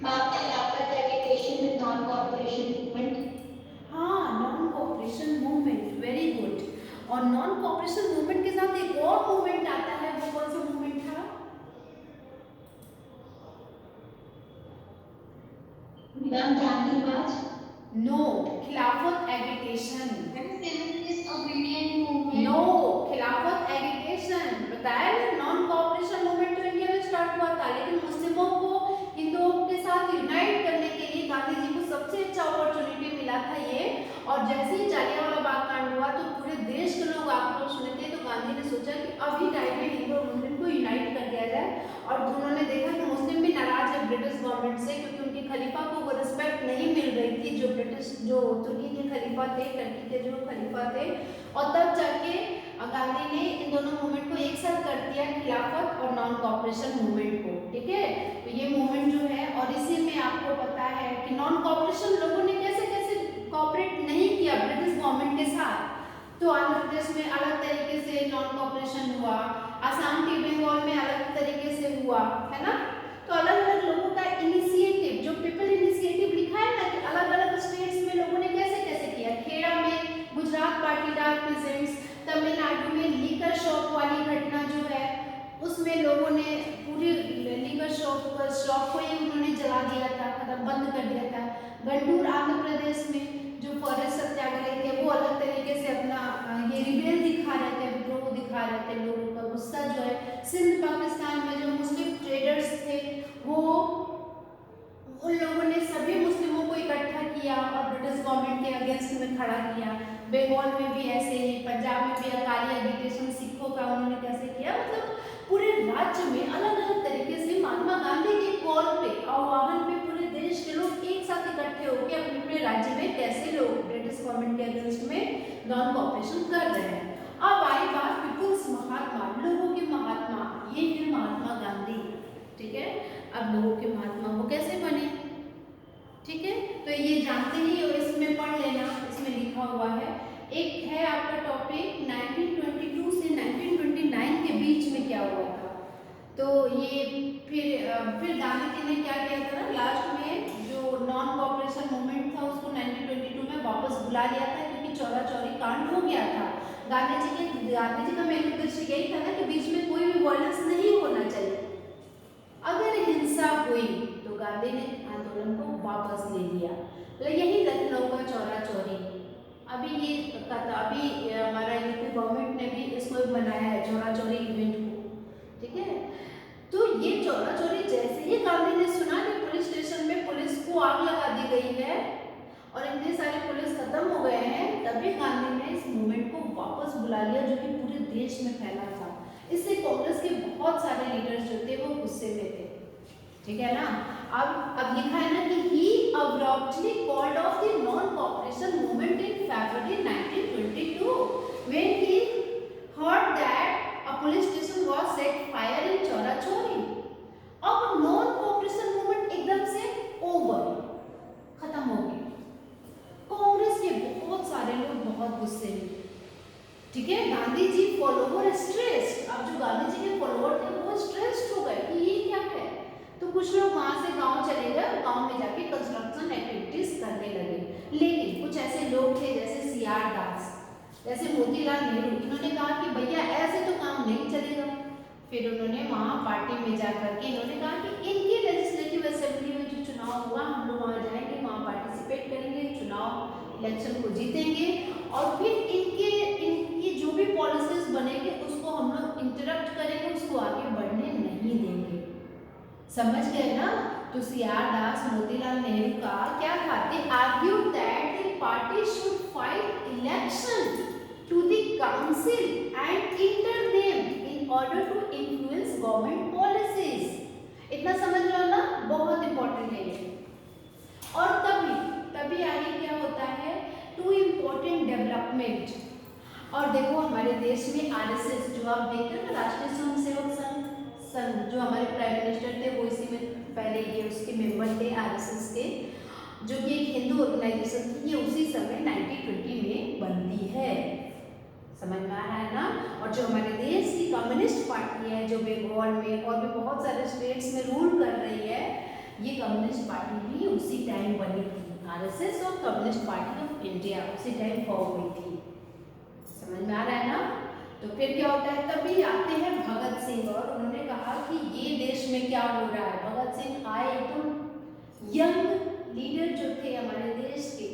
खिलाफत agitation with non cooperation movement. हाँ, non cooperation movement, very good. और non cooperation movement के साथ एक और मूवमेंट आता है, वो कौन सा मूवमेंट था? मैम गांधीवाद। No, Khilafat agitation. Feminist opinion movement. No, Khilafat agitation. बताया ना, नॉन कोऑपरेशन मूवमेंट तो इंडिया में स्टार्ट हुआ था, लेकिन मुस्लिमों को हिंदुओं के साथ यूनाइट करने के लिए गांधी जी को सबसे अच्छा अपॉर्चुनिटी मिला था ये। और जैसे ही जालियांवाला बाग कांड हुआ तो पूरे देश के लोग आक्रोश में थे, तो गांधी ने सोचा कि अभी टाइम में हिंदू और मुस्लिम को यूनाइट कर दिया जाए। और उन्होंने देखा कि मुस्लिम भी नाराज है ब्रिटिश गवर्नमेंट से, क्योंकि उनके खलीफा को वो रिस्पेक्ट नहीं मिल रही थी जो तुर्की के खलीफा थे, टर्की के जो खलीफा थे। और तब जाके गांधी ने इन दोनों मूवमेंट को एक साथ कर दिया, खिलाफत और नॉन कॉपरेशन मूवमेंट को। ठीक है, तो ये मूवमेंट जो है, और इसी में आपको पता है कि नॉन कॉपरेशन लोगों ने कैसे कैसे कॉपरेट नहीं किया ब्रिटिश गवर्नमेंट के साथ। तो आंध्र प्रदेश में अलग तरीके से नॉन कॉपरेशन हुआ, असम के बंगाल में अलग तरीके से हुआ, है ना। तो अलग अलग लोगों का इनिशिएटिव, जो पीपल इनिशिएटिव लिखा है ना, कि अलग अलग स्टेट्स में लोगों ने कैसे कैसे किया। खेड़ा में गुजरात पाटीदार प्रेजेंट्स, तमिलनाडु में लीकर शॉप वाली घटना जो है, उसमें लोगों ने पूरी लीकर शॉप को ही उन्होंने जला दिया था, खत्म बंद कर दिया था। गंडूर आंध्र प्रदेश में जो फॉरेस्ट सत्याग्रह थे, वो अलग तरीके से अपना ये रिबेल दिखा रहे थे, विद्रोह दिखा रहे थे, लोगों का गुस्सा जो है। सिंध पाकिस्तान में जो मुस्लिम ट्रेडर्स थे, वो उन लोगों ने सभी मुस्लिमों को इकट्ठा किया और ब्रिटिश गवर्नमेंट के अगेंस्ट में खड़ा किया। बंगाल में भी ऐसे ही, पंजाब में भी अकाली एजिटेशन सिखों का उन्होंने कैसे किया। मतलब पूरे राज्य में अलग अलग तरीके से महात्मा गांधी के कॉल पे, आह्वान पे, पूरे देश के लोग एक साथ इकट्ठे होकर अपने अपने राज्य में कैसे लोग ब्रिटिश गवर्नमेंट के अगेंस्ट में नॉन कॉपरेशन कर रहे हैं। अब आई बात पीपुल्स महात्मा, लोगों के महात्मा, ये है महात्मा गांधी। ठीक है, अब लोगों के महात्मा वो कैसे बने, ठीक है, तो ये जानते ही और इसमें पढ़ लेना, इसमें लिखा हुआ है। एक है आपका टॉपिक 1922 से 1929 के बीच में क्या हुआ था। तो ये फिर गांधी जी ने क्या किया था ना, लास्ट में जो नॉन कॉपरेशन मूवमेंट था उसको 1922 में वापस बुला लिया था, क्योंकि चौरा चौरी कांड हो गया था। गांधी जी का मेन उद्देश्य यही था ना कि बीच में कोई भी वायलेंस नहीं होना चाहिए। अगर हिंसा हुई तो गांधी ने आंदोलन को वापस ले लिया। तो यही लखनऊ का चौरा चौरी, अभी ये कथा, अभी हमारा यूपी गवर्नमेंट ने भी इसको बनाया है चौरा चौरी इवेंट को। ठीक है, तो ये चौरा चौरी जैसे ही गांधी ने सुना कि पुलिस स्टेशन में पुलिस को आग लगा दी गई है और इतने सारे पुलिस खत्म हो गए हैं, तभी गांधी ने इस मूवमेंट को वापस बुला लिया, जो कि पूरे देश में फैला था। इससे कांग्रेस के बहुत सारे लीडर्स जो थे वो गुस्से में थे। ठीक है ना। अब लिखा है ना कि he abruptly called off the non-cooperation movement in February 1922 when he heard that a police station was set fire in Chora Chori। अब non-cooperation movement एकदम से ओवर, खत्म हो गई। कांग्रेस के बहुत सारे लोग बहुत गुस्से में। ठीक है, गांधी जी फॉलोवर स्ट्रेस्ड। अब जो गांधी जी के फॉलोवर थे वो स्ट्रेस्ड हो गए कि ये क्या है। तो कुछ लोग वहां से गांव चले गए, गांव में जाके कंस्ट्रक्शन एक्टिविटीज करने लगे। लेकिन कुछ ऐसे लोग थे जैसे सीआर दास, जैसे मोतीलाल नेहरू, इन्होंने कहा कि भैया ऐसे तो काम नहीं चलेगा। फिर उन्होंने वहां पार्टी में जाकर के इन्होंने कहा कि इनकी लेजिस्लेटिव असेंबली में जो चुनाव हुआ, हम लोग वहां जाएंगे, वहां पार्टिसिपेट करेंगे, चुनाव इलेक्शन को जीतेंगे और फिर इनकी जो भी पॉलिसीज बनेंगे उसको हम लोग इंटरप्ट करेंगे, उसको आगे बढ़ने नहीं देंगे। समझ गए ना। तो सीआर दास, मोतीलाल नेहरू का क्या था, they argued that the party should fight election to the council and enter them in order to influence government policies. इतना समझ लो ना, बहुत इंपॉर्टेंट है ये। और तभी आगे क्या होता है, टू इम्पोर्टेंट डेवलपमेंट। और देखो हमारे देश में आरएसएस जो आप देखते हैं ना, राष्ट्रीय स्वयंसेवक संघ, जो हमारे प्राइम मिनिस्टर थे वो इसी में पहले ये उसके मेंबर थे आरएसएस के, जो कि एक हिंदू ऑर्गेनाइजेशन थी। ये उसी समय 1920 में बनती है। समझ में आ रहा है ना। और जो हमारे देश की कम्युनिस्ट पार्टी है, जो बंगाल में और भी बहुत सारे स्टेट्स में रूल कर रही है, ये कम्युनिस्ट पार्टी भी उसी टाइम बनी थी। आरएसएस और कम्युनिस्ट पार्टी ऑफ इंडिया उसी टाइम फॉर्म हुई थी। समझ में आ रहा है ना? तो फिर क्या होता है, तभी आते हैं भगत सिंह और उन्होंने कहा कि ये देश में क्या हो रहा है। भगत सिंह आए, एकदम यंग लीडर जो थे हमारे देश के,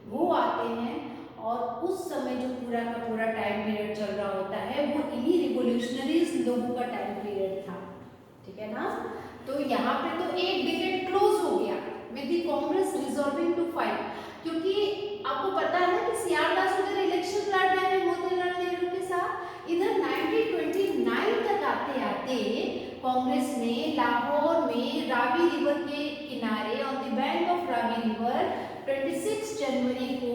वो आते हैं और उस समय जो पूरा का पूरा टाइम पीरियड चल रहा होता है वो इन्हीं रिवोल्यूशनरीज लोगों का टाइम पीरियड था। ठीक है ना? तो यहाँ पे तो एक डिकेड क्लोज हो गया with the Congress resolving to fight, क्योंकि आपको पता है ना कि सीआर दास उधर इलेक्शन लड़ रहे हैं मोतीलाल नेहरू के साथ। इधर 1929 तक आते आते कांग्रेस ने लाहौर में रावी रिवर के किनारे on the bank of Ravi river 26 जनवरी को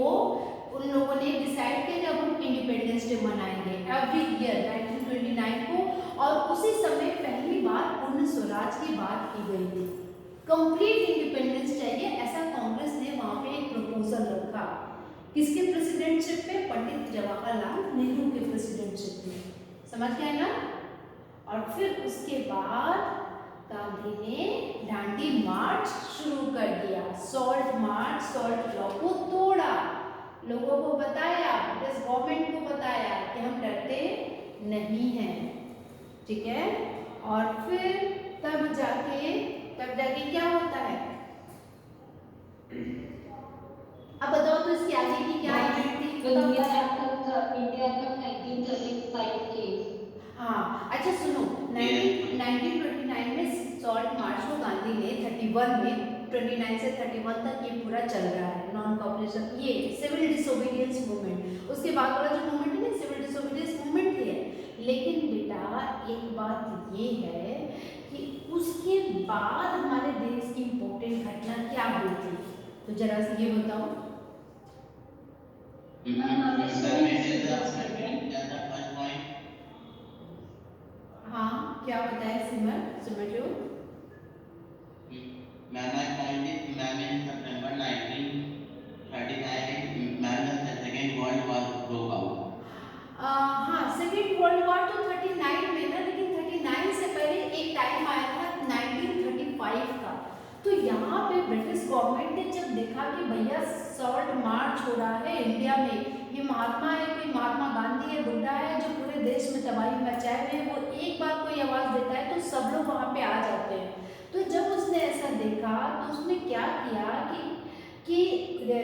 उन लोगों ने डिसाइड किया कि अब हम इंडिपेंडेंस डे मनाएंगे एवरी ईयर 1929 को, और उसी समय पहली बार पूर्ण स्वराज की बात की गई थी। कंप्लीट इंडिपेंडेंस चाहिए, ऐसा कांग्रेस ने वहां पे एक प्रपोजल रखा। किसके प्रेसिडेंटशिप पे? पंडित जवाहरलाल नेहरू के प्रेसिडेंटशिप में। समझ गए ना? और फिर उसके बाद गांधी ने दांडी मार्च शुरू कर दिया, सॉल्ट मार्च, सॉल्ट लॉ को तोड़ा, लोगों को बताया, ब्रिटिश गवर्नमेंट को बताया कि हम डरते नहीं हैं। ठीक है? और फिर तब जाके क्या होता है? अब बताओ तो इसकी आगे की क्या इवेंट थी? इंडिया तक 1935 केस। हाँ, अच्छा सुनो, 1929 में सॉल्ट मार्च को गांधी ने 31 में 29 से 31 तक ये पूरा चल रहा है नॉन कॉपरेशन, ये सिविल डिसोबीडियंस मूवमेंट। उसके बाद वाला जो मूवमेंट है ना सिविल डिसोबीडियंस मूवमेंट है। लेकिन बेटा एक बात ये है कि उसके बाद हमारे देश की इम्पोर्टेंट घटना क्या हुई थी, तो जरा से ये बताओ। हाँ, क्या बताए सिमर जो? Ma'am, my point is, ma'am, in September 1939, ma'am, the second world war broke out. हाँ, सेकेंड वर्ल्ड वॉर तो 39 में ना, लेकिन 39 से पहले एक टाइम आया था 1935 का। तो यहाँ पे ब्रिटिश गवर्नमेंट ने जब देखा कि भैया सॉल्ट मार्च हो रहा है इंडिया में, ये महात्मा है, कोई महात्मा गांधी है, बुद्धा है जो पूरे देश में तबाही मचाए हुए हैं, वो एक बार कोई आवाज देता है तो सब लोग वहाँ पे आ जाते हैं। तो जब उसने ऐसा देखा तो उसने क्या किया कि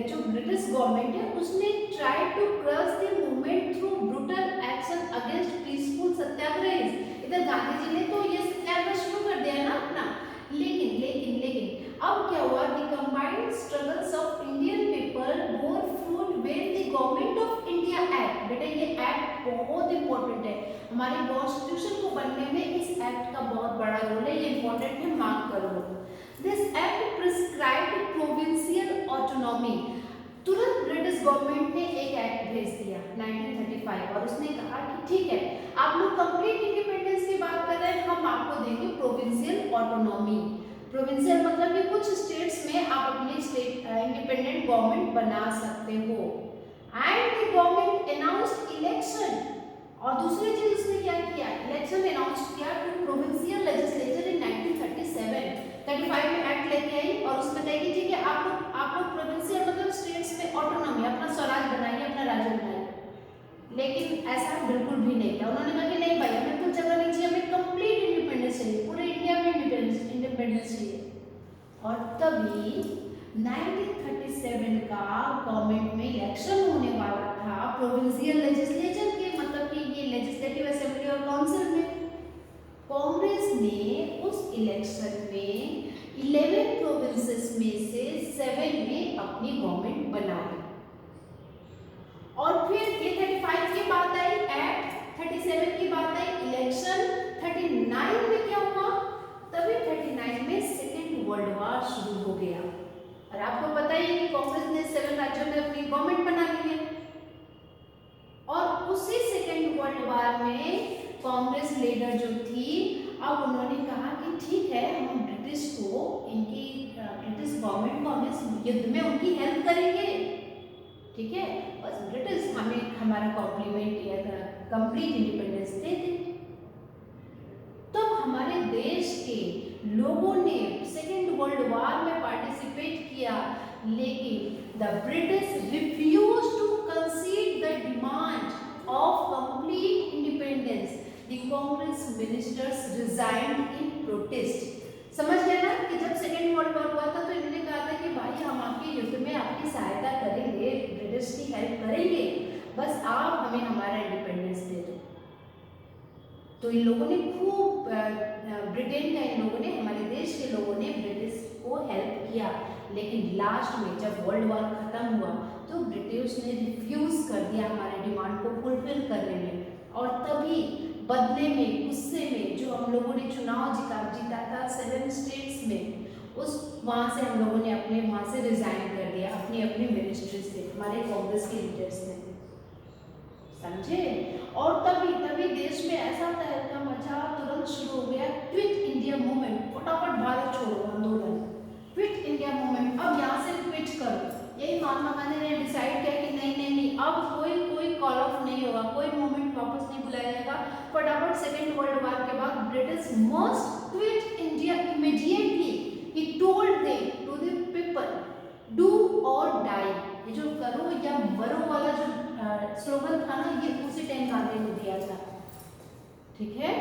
जो ब्रिटिश गवर्नमेंट है उसने try to crush the movement through brutal action against peaceful satyagrahi. इधर गांधी जी ने तो ये सत्याग्रह शुरू कर दिया ना अपना, लेकिन अब क्या हुआ? The combined struggles of Indian people bore fruit when the government of India act. बेटा ये एक्ट बहुत इंपॉर्टेंट है, हमारे कॉन्स्टिट्यूशन को बनने में इस एक्ट का बहुत बड़ा रोल है, ये इंपॉर्टेंट है, मार्क कर लो। This act prescribed provincial autonomy. तुरंत ब्रिटिश गवर्नमेंट ने एक एक्ट भेज दिया 1935 और उसने कहा कि ठीक है, आप लोग कंप्लीट इंडिपेंडेंस की बात कर रहे हैं, हम आपको देंगे प्रोविंशियल ऑटोनॉमी। प्रोविंशियल मतलब कि कुछ स्टेट्स में आप अपनी स्टेट इंडिपेंडेंट गवर्नमेंट बना सकते हो। And the government announced election, और दूसरी चीज उसने क्या किया? इलेक्शन अनाउंस किया टू प्रोविंशियल लेजिस्लेचर इन 1937। 35 में एक्ट लेके आई और उसमें तय की थी कि आप लोग प्रोविंशियल मतलब स्टेट्स में ऑटोनॉमी, अपना स्वराज बनाइए, अपना राज्य बनाइए। लेकिन ऐसा बिल्कुल भी नहीं था। उन्होंने कहा कि नहीं भाई, हमें कुछ जगह नहीं चाहिए, हमें कंप्लीट इंडिपेंडेंस चाहिए, पूरे इंडिया में इंडिपेंडेंस चाहिए। और तभी 1937 का गवर्नमेंट में इलेक्शन होने वाला था प्रोविंशियल लेजिस्लेचर के, मतलब कि ये लेजिस्लेटिव असेंबली और काउंसिल में। कांग्रेस ने उस इलेक्शन में 11 प्रोविंसेस में से 7 में अपनी गवर्नमेंट बनाई। और फिर ये 35 की बात आई एक्ट, 37 की बात आई इलेक्शन, 39 में क्या हुआ? तभी 39 में सेकेंड वर्ल्ड वॉर शुरू हो गया। और आपको पता ही है कि कांग्रेस ने 7 राज्यों में अपनी गवर्नमेंट बना ली है। और उसी सेकेंड वर्ल्ड वॉर में कांग्रेस लीडर जो थी, अब उन्होंने कहा कि ठीक है, हम ब्रिटिश को, इनकी ब्रिटिश गवर्नमेंट को हम इस युद्ध में उनकी हेल्प करेंगे। ठीक है, बस ब्रिटिश हमें हमारा कॉम्प्लीमेंट या कंप्लीट इंडिपेंडेंस दे दे। तो हमारे देश के लोगों ने सेकेंड वर्ल्ड वॉर में पार्टिसिपेट किया, लेकिन the British refuse to concede the demand of complete independence. The Congress ministers resigned in protest. समझ गए ना कि जब सेकेंड वर्ल्ड वॉर हुआ था तो इन्होंने कहा था कि भाई हम आपके युद्ध में आपकी सहायता करेंगे, ब्रिटिश की हेल्प करेंगे, बस आप हमें हमारा इंडिपेंडेंस दे दो। तो इन लोगों ने खूब ब्रिटेन का इन लोगों ने, हमारे देश के लोगों ने ब्रिटिश को हेल्प किया, लेकिन लास्ट में जब वर्ल्ड वॉर खत्म हुआ तो ब्रिटिश ने रिफ्यूज कर दिया हमारे डिमांड को फुलफिल करने में। और तभी बदले में, गुस्से में, जो हम लोगों ने चुनाव जीता था 7 स्टेट्स में, उस वहाँ से हम लोगों ने अपने वहाँ से रिजाइन कर दिया, अपनी अपनी मिनिस्ट्री से, हमारे कांग्रेस के लीडर्स ने। समझे? और तभी देश में ऐसा तहलका मचा, तुरंत शुरू हो गया क्विट इंडिया मूवमेंट, फटाफट भारत छोड़ो आंदोलन, क्विट इंडिया मूवमेंट। अब यहाँ से क्विट करो, यही महात्मा गांधी ने डिसाइड किया कि नहीं नहीं नहीं, अब कोई कॉल ऑफ नहीं होगा, कोई मूवमेंट वापस नहीं बुलाया जाएगा। फटाफट सेकेंड वर्ल्ड वॉर के बाद British must quit India immediately. He told them to the people, do or die. ये जो करो या मरो वाला जो स्लोगन था ना, ये उसी टाइम गांधी ने दिया था। ठीक है,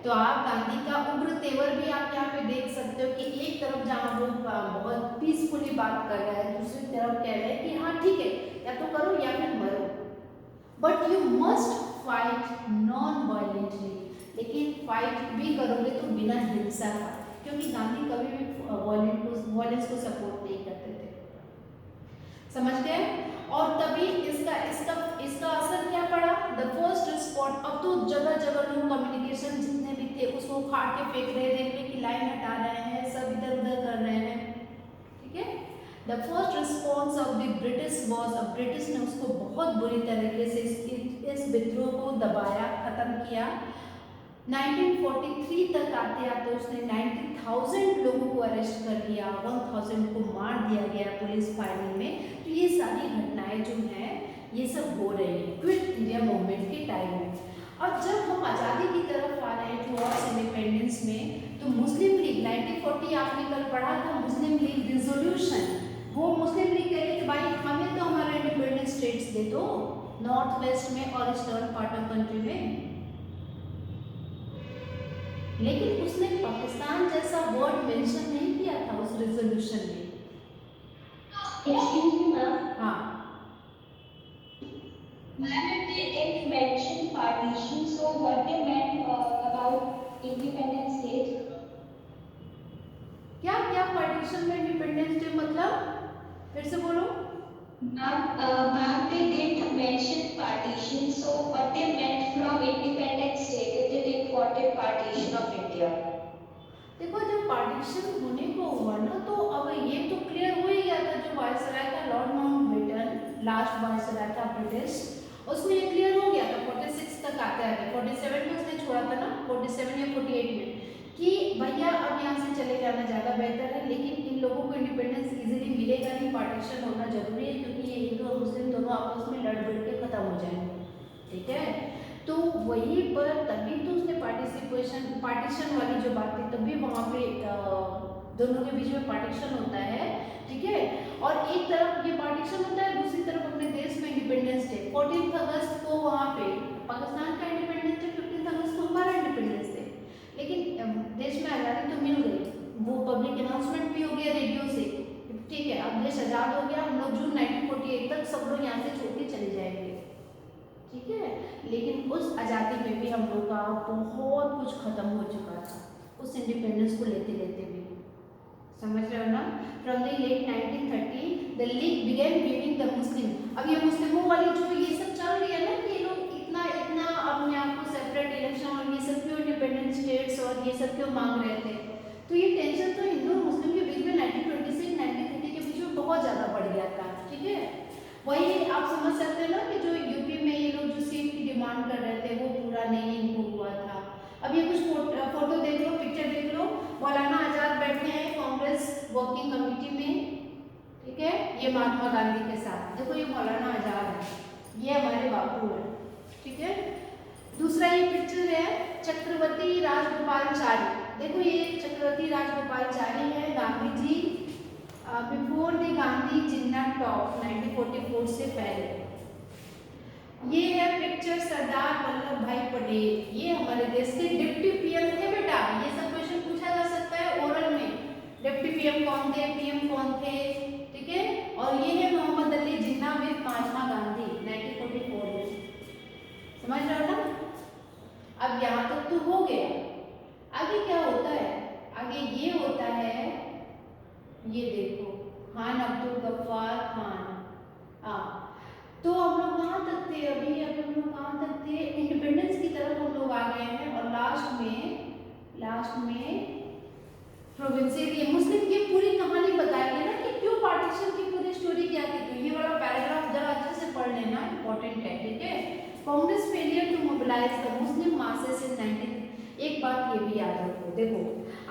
तो आप गांधी का उग्र तेवर भी आप यहाँ पे देख सकते हो कि एक तरफ जहाँ वो बहुत पीसफुली बात कर रहा है, दूसरी तरफ कह रहा है कि हाँ ठीक है, या तो करो या फिर मरो, but you must fight non violently. लेकिन फाइट भी करोगे तो बिना हिंसा का, क्योंकि गांधी कभी भी वायलेंस को सपोर्ट नहीं करते थे। समझ गए? और तभी इसका असर क्या पड़ा? The first response. अब तो जगह जगह लोग कम्युनिकेशन जितने भी थे उसको उखाड़ के फेंक रहे, रेलवे की लाइन हटा रहे हैं, सब इधर उधर कर रहे हैं। ठीक है, the first response of the British was, अब ब्रिटिश ने उसको बहुत बुरी तरीके से इस विद्रोह को दबाया, खत्म किया। 1943 तक आते आते उसने 90,000 लोगों को अरेस्ट कर लिया, 1000 को मार दिया गया पुलिस फायरिंग में। तो ये सारी घटनाएं जो हैं ये सब हो रही है क्विट इंडिया मूवमेंट के टाइम में। अब जब हम आज़ादी की तरफ आ रहे हैं टुवर्ड्स इंडिपेंडेंस में, तो मुस्लिम लीग 1940 आपने कल पढ़ा था, मुस्लिम लीग रिजोल्यूशन, वो मुस्लिम लीग कह रही थी भाई हमें तो हमारा इंडिपेंडेंस स्टेट्स दे दो नॉर्थ वेस्ट में और ईस्टर्न पार्ट ऑफ कंट्री में। लेकिन उसने पाकिस्तान जैसा वर्ड मेंशन नहीं किया था उस रेजोल्यूशन में। Excuse me, ma'am. हाँ, Ma'am, if they didn't mention partition, so what they meant about independent state? क्या क्या पार्टीशन में इंडिपेंडेंस डे मतलब? फिर से बोलो। Ma'am, they didn't mention partition, so what they meant from independent state? If they didn't wanted partition of India. देखो जब partition होने को हुआ ना, तो अब ये तो क्लियर हो ही गया था, जो वायसराय था लॉर्ड माउंटबेटन, लास्ट वायसराय था ब्रिटिश, उसमें ये क्लियर हो गया था 46 तक आते आते, 47 में उसने छोड़ा था ना, 47 या 48 में, कि भैया अब यहाँ से चले जाना ज़्यादा बेहतर है, लेकिन इन लोगों को इंडिपेंडेंस इजीली मिलेगा नहीं, पार्टीशन होना जरूरी है, क्योंकि ये हिंदू और मुस्लिम दोनों आपस में लड़ भिड़ के खत्म हो जाएंगे। ठीक है, तो वहीं पर तभी तो उसने पार्टीशन वाली जो बात थी, तभी वहाँ पे दोनों के बीच में पार्टीशन होता है। ठीक है, और एक तरफ ये पार्टीशन होता है, दूसरी तरफ अपने देश में इंडिपेंडेंस डे 14 अगस्त को वहाँ पे पाकिस्तान का इंडिपेंडेंस डे, 15 अगस्त को हमारा इंडिपेंडेंस डे। लेकिन देश में आज़ादी तो मिल गई, वो पब्लिक अनाउंसमेंट भी हो गया रेडियो से, ठीक है अब देश आज़ाद हो गया, हम लोग जून 1948 तक सब लोग यहाँ से छोड़ के चले जाएंगे। ठीक है, लेकिन उस आज़ादी में भी हम लोग का बहुत कुछ खत्म हो चुका था उस इंडिपेंडेंस को लेते लेते भी। समझ रहे हो ना? From the late 1930 the league began giving the Muslim. अब ये मुस्लिमों वाली जो ये सब चल रही है ना, कि ये लोग इतना अपने आप को सेपरेट इलेक्शन और ये सब क्यों इंडिपेंडेंट स्टेट्स और ये सब क्यों मांग रहे थे, तो ये टेंशन तो हिंदू और मुस्लिम के बीच में 1920 से 1930 के बीच में बहुत ज़्यादा बढ़ गया था। ठीक है, वही आप समझ सकते हैं ना कि जो यूपी में ये लोग जो सीट की डिमांड कर रहे थे वो पूरा नहीं इनको हुआ था। अब ये कुछ फोटो देख लो, पिक्चर देख लो, मौलाना आज़ाद बैठे हैं कांग्रेस वर्किंग कमेटी में। ठीक है, ये महात्मा गांधी के साथ, देखो ये मौलाना आज़ाद है, ये हमारे बापू है। ठीक है, दूसरा ये पिक्चर है छत्रपति राजगोपालाचारी, देखो ये चक्रवर्ती राजगोपालचारी है, Gandhi ji before the Gandhi Jinnah talk 1944 से पहले। ये है पिक्चर सरदार वल्लभ भाई पटेल, ये हमारे देश के डिप्टी पीएम थे बेटा। ये सब क्वेश्चन पूछा जा सकता है ओरल में, डिप्टी पीएम कौन थे, पीएम कौन थे, ठीक है। और ये है मोहम्मद अली जिन्ना विद महात्मा गांधी 1944 में, समझ रहे हो ना। अब यहाँ तक तो हो गया, आगे क्या होता है, आगे ये होता है, ये देखो खान अब्दुल गफ्फार खान। तो हम लोग कहाँ तक थे अभी हम लोग कहाँ तक थे, इंडिपेंडेंस की तरफ हम लोग आ गए हैं। और लास्ट में प्रोविंशियल, ये मुस्लिम की पूरी कहानी बताई है ना कि क्यों पार्टीशन की पूरी स्टोरी क्या थी। तो ये वाला पैराग्राफ जरा अच्छे से पढ़ लेना, इंपॉर्टेंट है, ठीक है। Congress failure to mobilise the Muslim masses in 19। एक बात ये भी याद रखो, देखो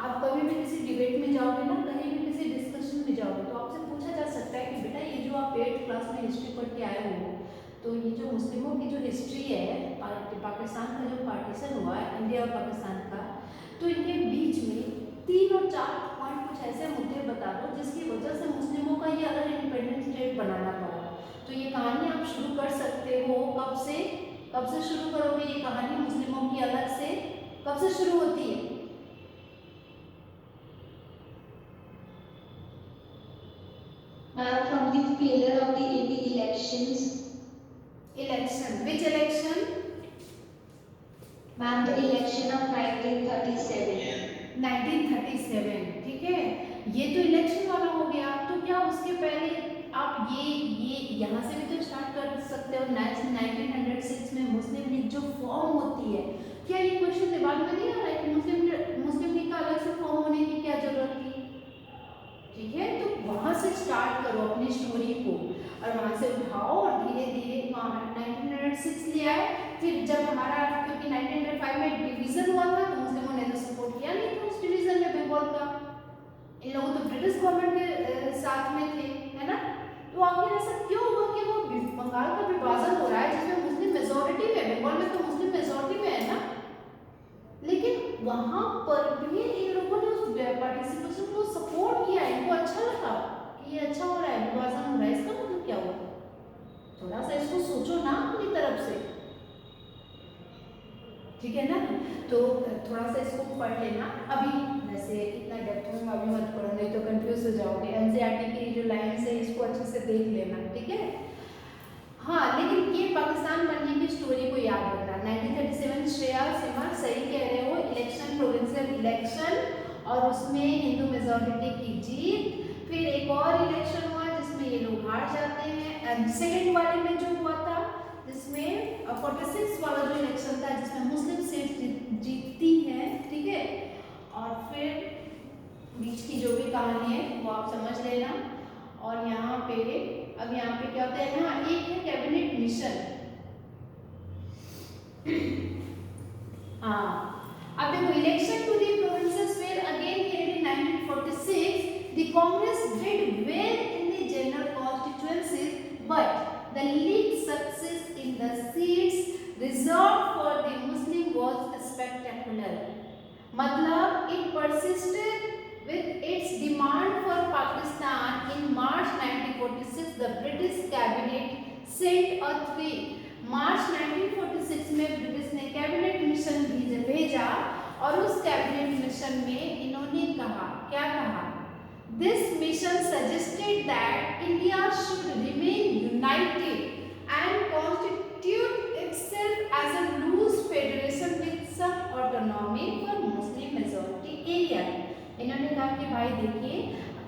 आप कभी भी किसी डिबेट में जाओगे ना, कहीं भी किसी डिस्कशन में जाओगे तो आपसे पूछा जा सकता है कि बेटा ये जो आप 8th क्लास में हिस्ट्री पढ़ के आए हो, तो ये जो मुस्लिमों की जो हिस्ट्री है, पाकिस्तान का जो पार्टीशन हुआ है इंडिया और पाकिस्तान का, तो इनके बीच में 3 और 4 पॉइंट कुछ ऐसे मुद्दे बता दो जिसकी वजह से मुस्लिमों का ये अलग इंडिपेंडेंट स्टेट बनाना पड़ा। तो ये कहानी आप शुरू कर सकते हो, कब से शुरू करोगे ये कहानी मुस्लिमों की अलग से, कब से शुरू होती है? From the failure of the elections. Election, which election? Ma'am, the election of 1937. 1937, ठीक है। ये तो इलेक्शन वाला हो गया। तो क्या उसके पहले आप ये यहाँ से भी तो स्टार्ट कर सकते हो। 1906 में मुस्लिम लीग जो फॉर्म होती है, क्या ये क्वेश्चन दिमाग में नहीं आ रहा है कि मुस्लिम लीग का अलग से फॉर्म होने की क्या जरूरत थी, ठीक है। तो वहाँ से स्टार्ट करो अपनी स्टोरी को और वहाँ से उठाओ और धीरे धीरे 1906 ले आए। फिर जब हमारा, क्योंकि 1905 में डिवीजन हुआ था तो मुस्लिमों ने तो सपोर्ट किया नहीं था उस डिवीजन में बंगाल का, इन लोगों तो ब्रिटिश गवर्नमेंट के साथ में थे, है ना। तो आखिर ऐसा क्यों हुआ कि वो बंगाल का विभाजन हो रहा है जिसमें मुस्लिम मेजोरिटी में, बंगाल में तो मुस्लिम मेजोरिटी में है ना, लेकिन वहाँ पर भी इन लोगों ने उस पार्टिसिपेशन को सपोर्ट किया, इनको अच्छा लगा कि ये अच्छा हो रहा है, विभाजन हो रहा है। इसका मतलब क्या हुआ? थोड़ा सा इसको सोचो ना अपनी तरफ से, ठीक है ना। तो थोड़ा सा इसको पढ़ लेना। अभी वैसे इतना डेप्थ में अभी मत पढ़ो, नहीं तो कंफ्यूज हो जाओगे। एनसीईआरटी की जो लाइन्स है इसको अच्छे से देख लेना, ठीक है। हाँ, लेकिन ये पाकिस्तान बनने की स्टोरी को याद रखना। 1937 श्रेया सिमर सही कह रहे हो, इलेक्शन, प्रोविंशियल इलेक्शन और उसमें हिंदू मेजॉरिटी की जीत। फिर एक और इलेक्शन हुआ जिसमें ये लोग हार जाते हैं। सेकेंड वाले में जो हुआ था जिसमें 46 वाला जो इलेक्शन था जिसमें मुस्लिम सीट जीतती है, ठीक है। और फिर बीच की जो भी कहानी है वो आप समझ लेना। और यहाँ पे अब यहाँ पे क्या होता है ना, एक है कैबिनेट मिशन। अब देखो, election to the provinces were again held in 1946. The Congress did well in the general constituencies, but the League's success in the seats reserved for the Muslim was spectacular. मतलब it persisted with its demand for Pakistan. In March 1946, the British cabinet sent a मार्च 1946 में British ने cabinet mission भेजा और उस cabinet mission में इन्होंने कहा, क्या कहा? This mission suggested that India should remain united and constitute itself as a loose federation with some autonomy for Muslim majority area. इन्होंने कहा कि भाई देखिए,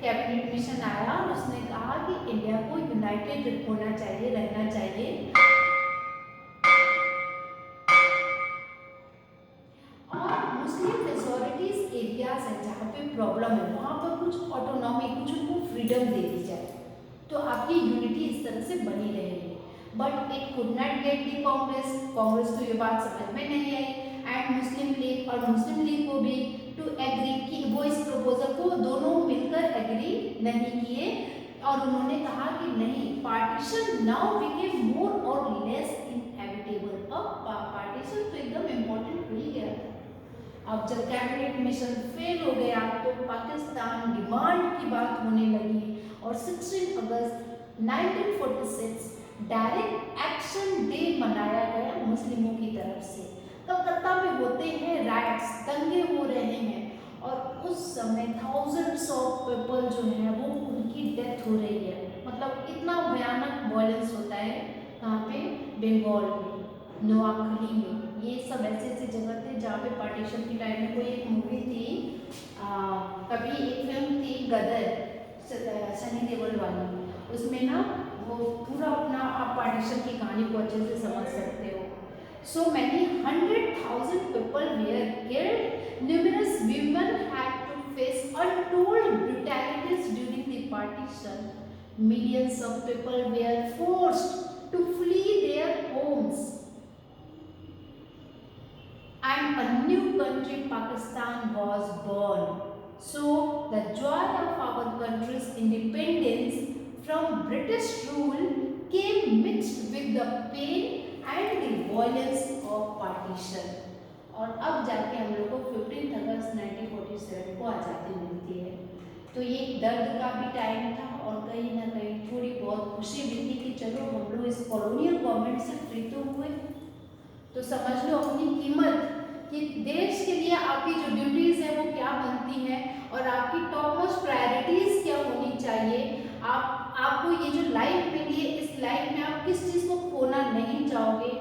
कैबिनेट मिशन आया और उसने कहा कि इंडिया को यूनाइटेड होना चाहिए, रहना चाहिए और मुस्लिम मेजॉरिटीज एरियाज है जहाँ पे प्रॉब्लम है वहाँ पर कुछ ऑटोनॉमी, कुछ उनको फ्रीडम दे दी जाए तो आपकी यूनिटी इस तरह से बनी रहेगी। But it could not get the Congress को ये बात समझ में नहीं आई एंड मुस्लिम लीग को भी टू एग्री कि वो इस प्रपोजल को दोनों मिलकर एग्री नहीं किए और उन्होंने कहा कि नहीं, पार्टीशन नाउ बिकेम मोर और लेस इनएविटेबल। अब पार्टीशन तो एकदम इम्पोर्टेंट हो ही गया था। अब जब कैबिनेट मिशन फेल हो गया तो पाकिस्तान डिमांड की बात होने लगी और 16 अगस्त 1946 डायरेक्ट एक्शन डे मनाया गया मुस्लिमों की तरफ से। कलकत्ता में होते हैं राइट्स, दंगे हो रहे हैं और उस समय थाउजेंड्स ऑफ पीपल जो हैं वो उनकी डेथ हो रही है। मतलब इतना भयानक वायलेंस होता है कहाँ पे, बंगाल में, नोआखली में। ये सब ऐसे ऐसे जगह थे जहाँ पे पार्टीशन की टाइम में कोई एक मूवी थी, कभी एक फिल्म थी गदर, सनी देओल वाली, उसमें ना वो पूरा अपना आप पार्टीशन की कहानी को अच्छे से समझ सकते हो। So many 100,000 people were killed. Numerous women had to face untold brutalities during the partition. Millions of people were forced to flee their homes. And a new country, Pakistan, was born. So the joy of our country's independence from British rule came mixed with the pain and the violence of partition. और अब जाके हम लोग को 15 अगस्त 1947 को आज़ादी मिलती है। तो ये एक दर्द का भी टाइम था और कहीं ना कहीं थोड़ी बहुत खुशी भी थी कि चलो हम लोग इस कॉलोनियल गवर्नमेंट से फ्री तो हुए। तो समझ लो अपनी कीमत कि देश के लिए आपकी जो ड्यूटीज़ है वो क्या बनती हैं और आपकी टॉप मोस्ट प्रायोरिटीज़ क्या होनी चाहिए। आपको ये जो लाइफ मिली है, इस लाइफ में आप किस चीज़ को खोना नहीं चाहोगे,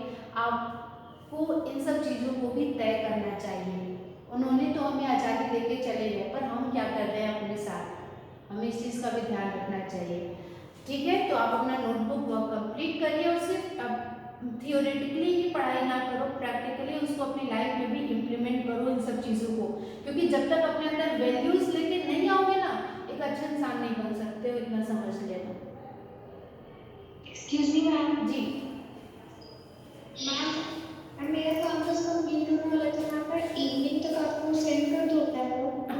आपको इन सब चीज़ों को भी तय करना चाहिए। उन्होंने तो हमें आज़ादी देके चले गए, पर हम क्या कर रहे हैं अपने साथ, हमें इस चीज़ का भी ध्यान रखना चाहिए। ठीक है, तो आप अपना नोटबुक वर्क कंप्लीट करिए और सिर्फ अब थियोरेटिकली ही पढ़ाई ना करो, प्रैक्टिकली उसको अपनी लाइफ में भी इम्प्लीमेंट करो इन सब चीज़ों को, क्योंकि जब तक अपने अंदर वैल्यूज़ लेके नहीं आओगे ना, एक अच्छा इंसान नहीं बन सकते हो, इतना समझ लेना। Excuse me, ma'am. जी Ma'am,